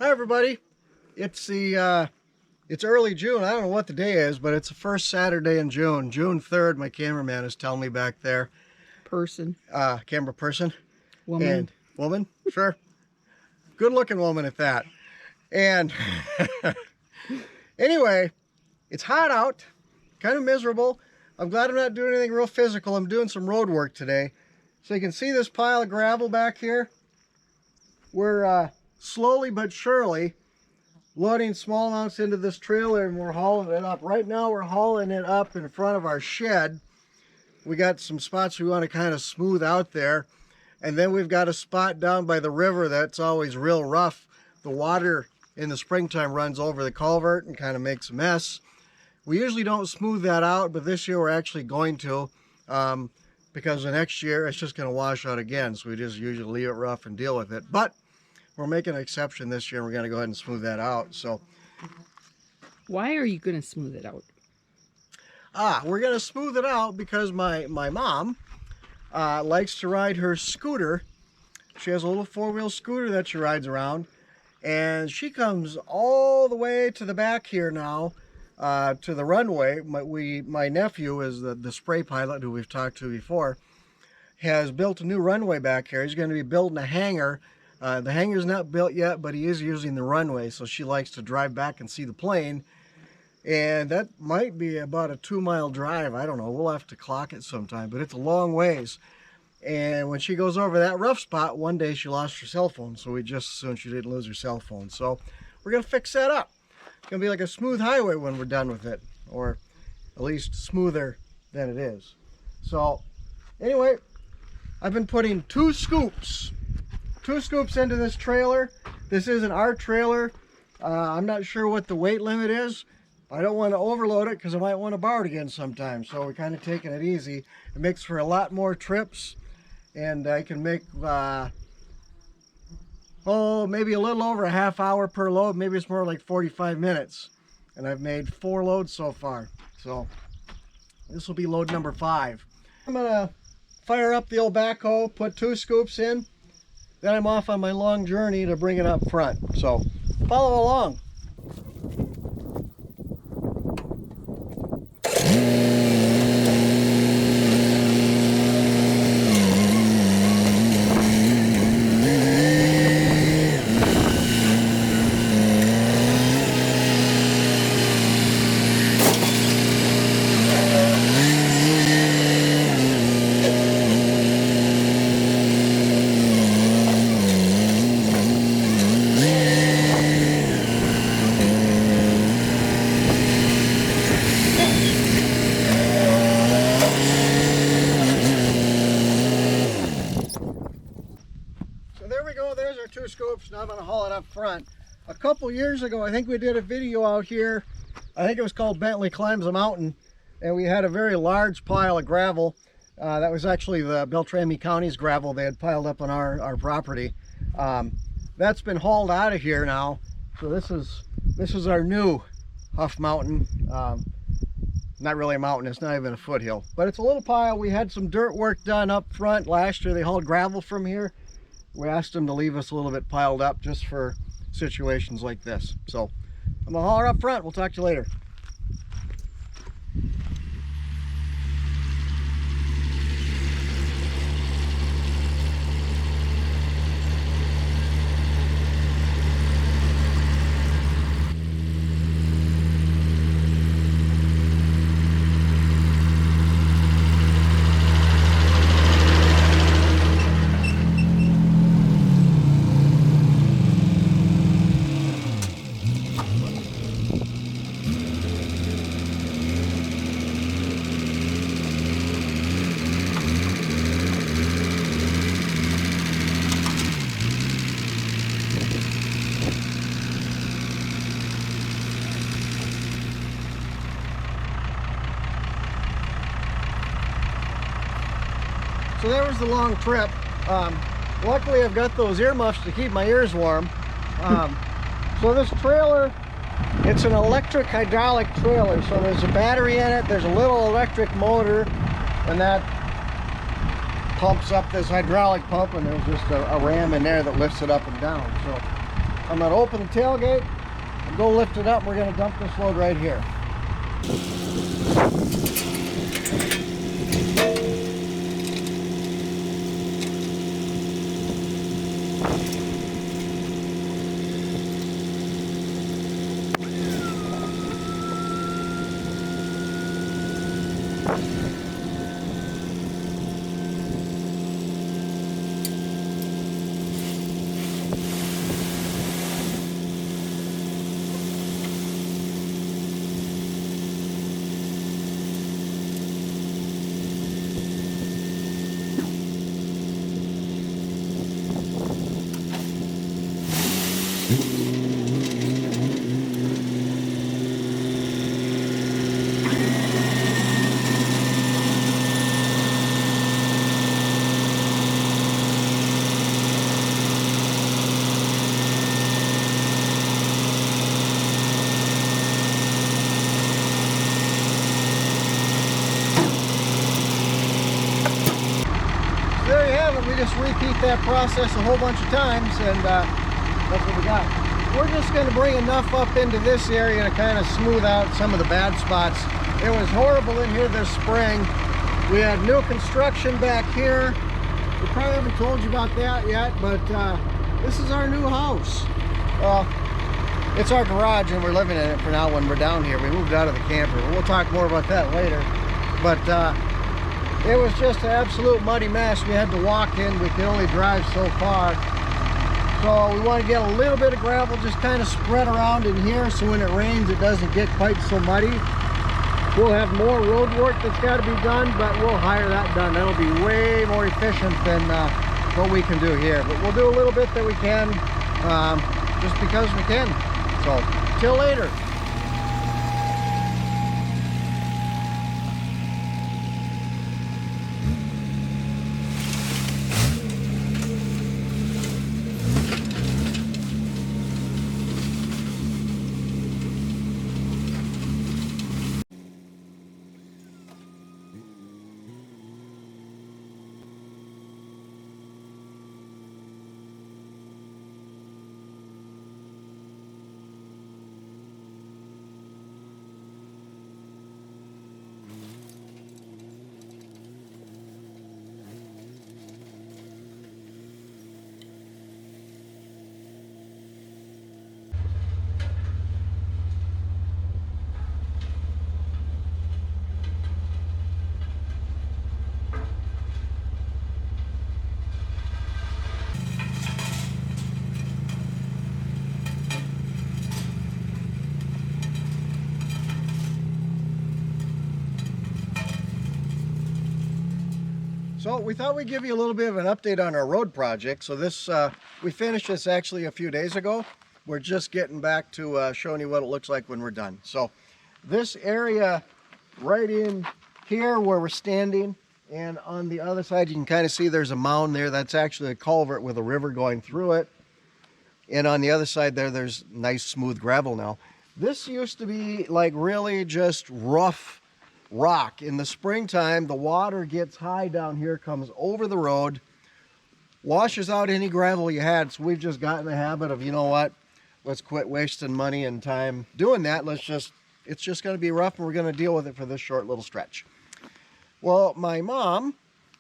Hi everybody. It's early June. I don't know what the day is, but it's the first Saturday in June. June 3rd, my cameraman is telling me back there. Person. Camera person. Woman. And woman, sure. Good looking woman at that. And anyway, it's hot out, kind of miserable. I'm glad I'm not doing anything real physical. I'm doing some road work today. So you can see this pile of gravel back here. We're slowly but surely loading small amounts into this trailer and we're hauling it up. Right now we're hauling it up in front of our shed. We got some spots we want to kind of smooth out there. And then we've got a spot down by the river that's always real rough. The water in the springtime runs over the culvert and kind of makes a mess. We usually don't smooth that out, but this year we're actually going to, because the next year it's just going to wash out again. So we just usually leave it rough and deal with it. But we're making an exception this year. We're going to go ahead and smooth that out. So, why are you going to smooth it out? We're going to smooth it out because my mom likes to ride her scooter. She has a little four-wheel scooter that she rides around, and she comes all the way to the back here now, to the runway. My nephew is the spray pilot who we've talked to before, has built a new runway back here. He's going to be building a hangar. The hangar's not built yet, but he is using the runway, so she likes to drive back and see the plane. And that might be about a 2-mile drive. I don't know. We'll have to clock it sometime, but it's a long ways. And when she goes over that rough spot, one day she lost her cell phone, so we just assumed she didn't lose her cell phone. So we're going to fix that up. It's going to be like a smooth highway when we're done with it, or at least smoother than it is. So anyway, I've been putting two scoops into this trailer. This isn't our trailer. I'm not sure what the weight limit is. I don't want to overload it because I might want to borrow it again sometime. So we're kind of taking it easy. It makes for a lot more trips, and I can make maybe a little over a half hour per load. Maybe it's more like 45 minutes. And I've made 4 loads so far. So this will be load number 5. I'm gonna fire up the old backhoe, put 2 scoops in. Then I'm off on my long journey to bring it up front. So follow along. There's our 2 scoops. Now I'm going to haul it up front. A couple years ago, I think we did a video out here. I think it was called Bentley Climbs a Mountain, and we had a very large pile of gravel. That was actually the Beltrami County's gravel they had piled up on our property. That's been hauled out of here now. So this is our new Huff Mountain. Not really a mountain, it's not even a foothill, but it's a little pile. We had some dirt work done up front last year. They hauled gravel from here. We asked them to leave us a little bit piled up just for situations like this. So I'm gonna haul her up front. We'll talk to you later. So there was the long trip. Luckily I've got those earmuffs to keep my ears warm. So this trailer, it's an electric hydraulic trailer. So there's a battery in it, there's a little electric motor, and that pumps up this hydraulic pump, and there's just a ram in there that lifts it up and down. So I'm going to open the tailgate and go lift it up. We're going to dump this load right here. There you have it. We just repeat that process a whole bunch of times, and that's what we got. We're just going to bring enough up into this area to kind of smooth out some of the bad spots. It was horrible in here this spring. We had new construction back here. We probably haven't told you about that yet, but this is our new house. Well, it's our garage and we're living in it for now when we're down here. We moved out of the camper. We'll talk more about that later. But it was just an absolute muddy mess. We had to walk in. We could only drive so far. So we want to get a little bit of gravel just kind of spread around in here so when it rains it doesn't get quite so muddy. We'll have more road work that's got to be done, but we'll hire that done. That'll be way more efficient than what we can do here. But we'll do a little bit that we can just because we can. So, till later. So we thought we'd give you a little bit of an update on our road project. So this, we finished this actually a few days ago. We're just getting back to showing you what it looks like when we're done. So this area right in here where we're standing, and on the other side you can kind of see there's a mound there. That's actually a culvert with a river going through it. And on the other side there's nice smooth gravel now. This used to be like really just rough rock. In the springtime, the water gets high down here, comes over the road, washes out any gravel you had. So we've just gotten the habit of, you know what, let's quit wasting money and time doing that. It's just going to be rough and we're going to deal with it for this short little stretch. Well, my mom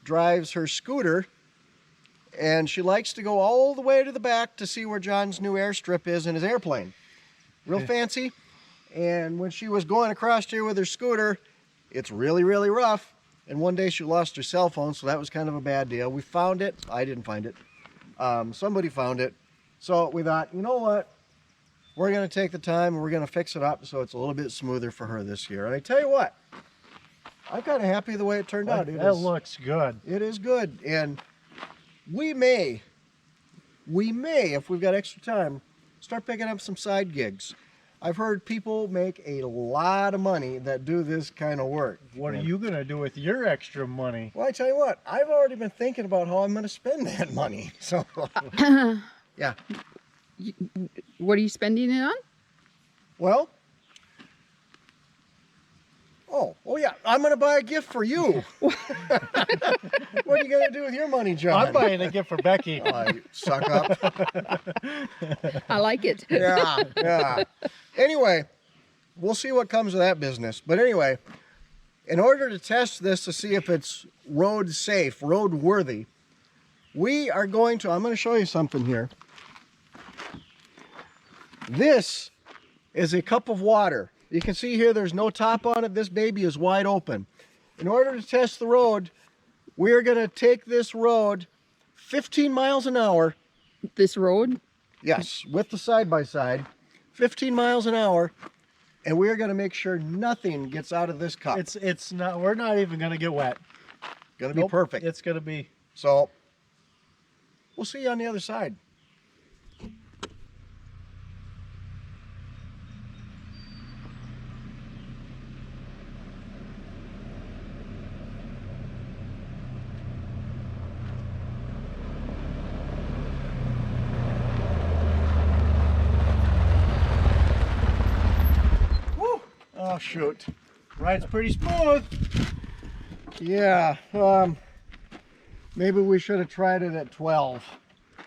drives her scooter and she likes to go all the way to the back to see where John's new airstrip is in his airplane. Real fancy. And when she was going across here with her scooter, it's really, really rough. And one day she lost her cell phone, so that was kind of a bad deal. We found it. I didn't find it. Somebody found it. So we thought, you know what? We're going to take the time and we're going to fix it up so it's a little bit smoother for her this year. And I tell you what, I'm kind of happy the way it turned out. That looks good. It is good. And we may, if we've got extra time, start picking up some side gigs. I've heard people make a lot of money that do this kind of work. What are you going to do with your extra money? Well, I tell you what, I've already been thinking about how I'm going to spend that money. So, yeah. What are you spending it on? Well, Oh yeah, I'm gonna buy a gift for you. What are you gonna do with your money, John? I'm buying a gift for Becky. Oh, you suck up. I like it. Yeah, yeah. Anyway, we'll see what comes of that business. But anyway, in order to test this to see if it's road safe, road worthy, we are going to, I'm going to show you something here. This is a cup of water. You can see here there's no top on it. This baby is wide open. In order to test the road, we are going to take this road 15 miles an hour. This road? Yes, with the side-by-side, 15 miles an hour, and we're going to make sure nothing gets out of this cup. It's not. We're not even gonna get wet. Going to be Nope, perfect. It's gonna be. So, we'll see you on the other side. Woo! Oh, shoot. Ride's pretty smooth. Yeah, maybe we should have tried it at 12.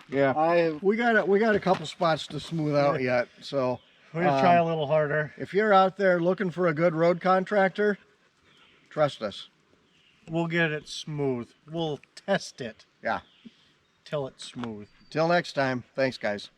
Yeah. We got a couple spots to smooth out yet, so We're gonna try a little harder. if you're out there looking for a good road contractor, trust us. We'll get it smooth. We'll test it Yeah. till it's smooth. Till next time, thanks guys.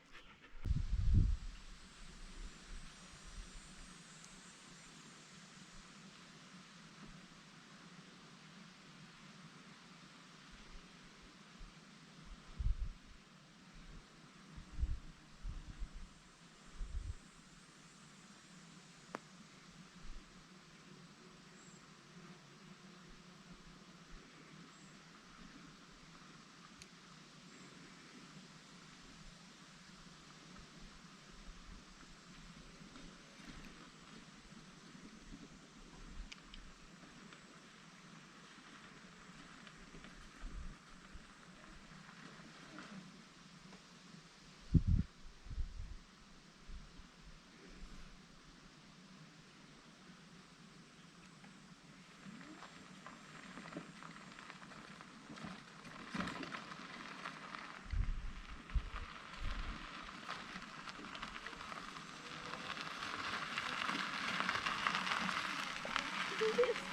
This